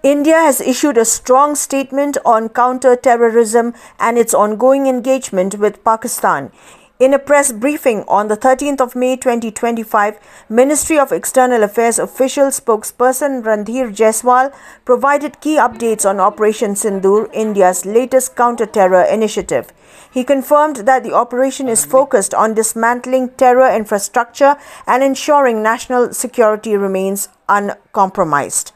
India has issued a strong statement on counter-terrorism and its ongoing engagement with Pakistan. In a press briefing on the 13th of May 2025, Ministry of External Affairs official spokesperson Randhir Jaiswal provided key updates on Operation Sindoor, India's latest counter-terror initiative. He confirmed that the operation is focused on dismantling terror infrastructure and ensuring national security remains uncompromised.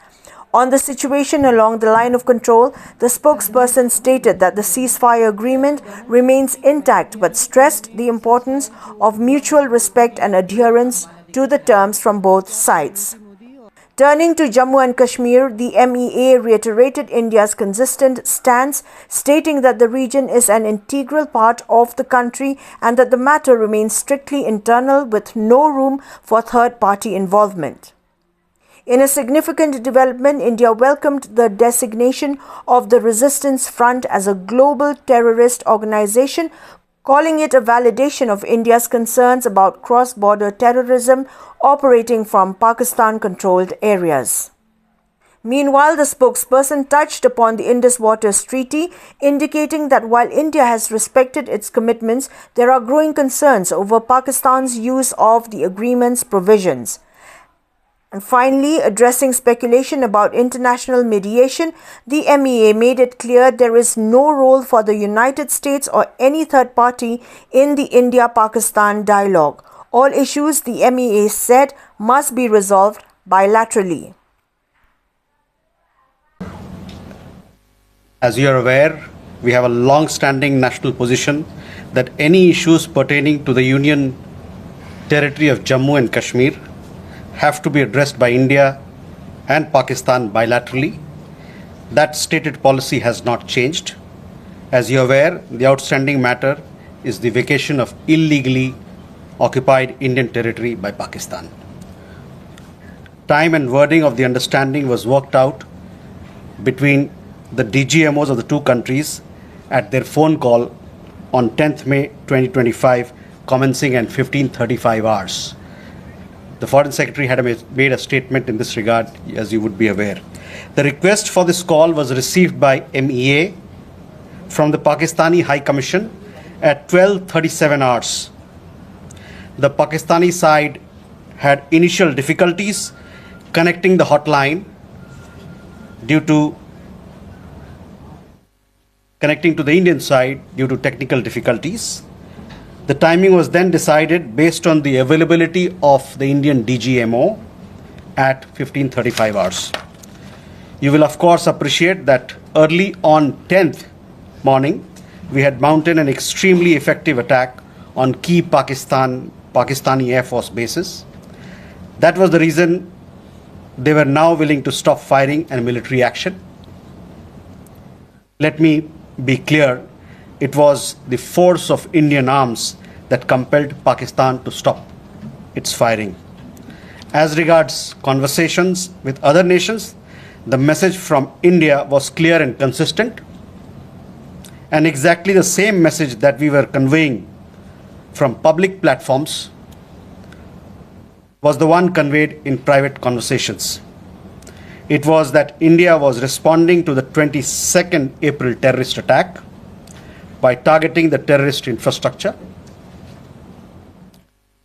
On the situation along the line of control, the spokesperson stated that the ceasefire agreement remains intact but stressed the importance of mutual respect and adherence to the terms from both sides. Turning to Jammu and Kashmir, the MEA reiterated India's consistent stance, stating that the region is an integral part of the country and that the matter remains strictly internal with no room for third-party involvement. In a significant development, India welcomed the designation of the Resistance Front as a global terrorist organization, calling it a validation of India's concerns about cross-border terrorism operating from Pakistan-controlled areas. Meanwhile, the spokesperson touched upon the Indus Waters Treaty, indicating that while India has respected its commitments, there are growing concerns over Pakistan's use of the agreement's provisions. And finally, addressing speculation about international mediation, the MEA made it clear there is no role for the United States or any third party in the India-Pakistan dialogue. All issues, the MEA said, must be resolved bilaterally. As you are aware, we have a long-standing national position that any issues pertaining to the Union territory of Jammu and Kashmir have to be addressed by India and Pakistan bilaterally. That stated policy has not changed. As you are aware, the outstanding matter is the vacation of illegally occupied Indian territory by Pakistan. Time and wording of the understanding was worked out between the DGMOs of the two countries at their phone call on 10th May 2025, commencing at 15:35 hours. The Foreign Secretary had made a statement in this regard, as you would be aware. The request for this call was received by MEA from the Pakistani High Commission at 12:37 hours. The Pakistani side had initial difficulties connecting the hotline connecting to the Indian side due to technical difficulties. The timing was then decided based on the availability of the Indian DGMO at 15:35 hours. You will of course appreciate that early on 10th morning, we had mounted an extremely effective attack on key Pakistani Air Force bases. That was the reason they were now willing to stop firing and military action. Let me be clear, it was the force of Indian arms that compelled Pakistan to stop its firing. As regards conversations with other nations, the message from India was clear and consistent, and exactly the same message that we were conveying from public platforms was the one conveyed in private conversations. It was that India was responding to the 22nd April terrorist attack by targeting the terrorist infrastructure.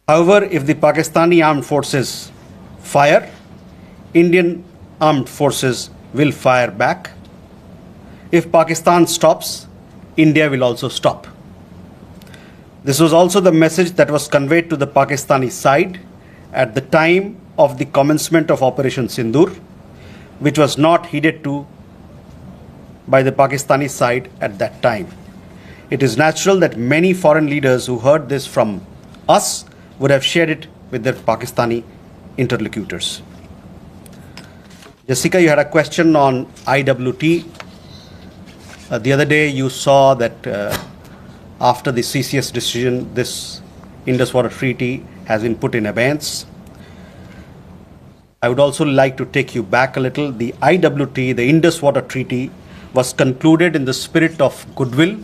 However, if the Pakistani armed forces fire, Indian armed forces will fire back. If Pakistan stops, India will also stop. This was also the message that was conveyed to the Pakistani side at the time of the commencement of Operation Sindoor, which was not heeded to by the Pakistani side at that time. It is natural that many foreign leaders who heard this from us would have shared it with their Pakistani interlocutors. Jessica, you had a question on IWT. The other day you saw that after the CCS decision, this Indus Water Treaty has been put in abeyance. I would also like to take you back a little. The IWT, the Indus Water Treaty, was concluded in the spirit of goodwill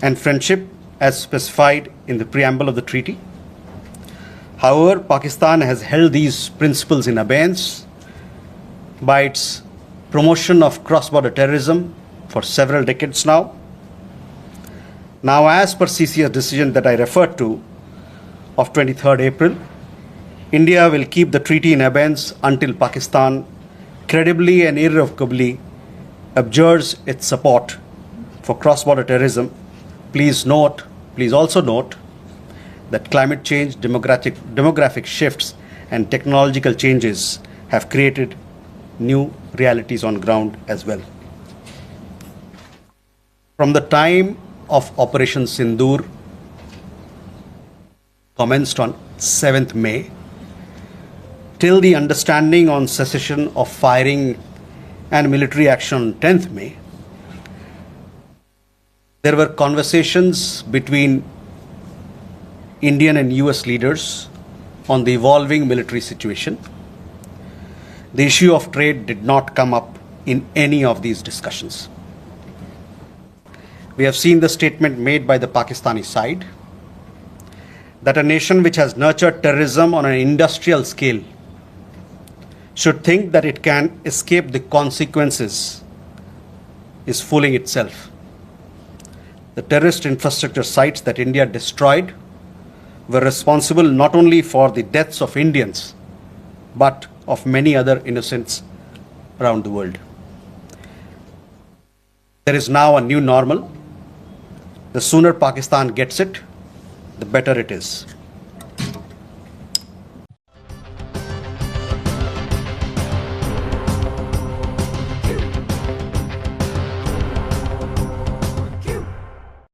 and friendship as specified in the preamble of the treaty. However, Pakistan has held these principles in abeyance by its promotion of cross-border terrorism for several decades now. Now, as per CCS decision that I referred to of 23rd April, India will keep the treaty in abeyance until Pakistan credibly and irrevocably abjures its support for cross-border terrorism. Please also note that climate change, demographic shifts, and technological changes have created new realities on ground as well. From the time of Operation Sindoor, commenced on 7th May, till the understanding on cessation of firing and military action on 10th May, there were conversations between Indian and US leaders on the evolving military situation. The issue of trade did not come up in any of these discussions. We have seen the statement made by the Pakistani side that a nation which has nurtured terrorism on an industrial scale should think that it can escape the consequences is fooling itself. The terrorist infrastructure sites that India destroyed were responsible not only for the deaths of Indians, but of many other innocents around the world. There is now a new normal. The sooner Pakistan gets it, the better it is.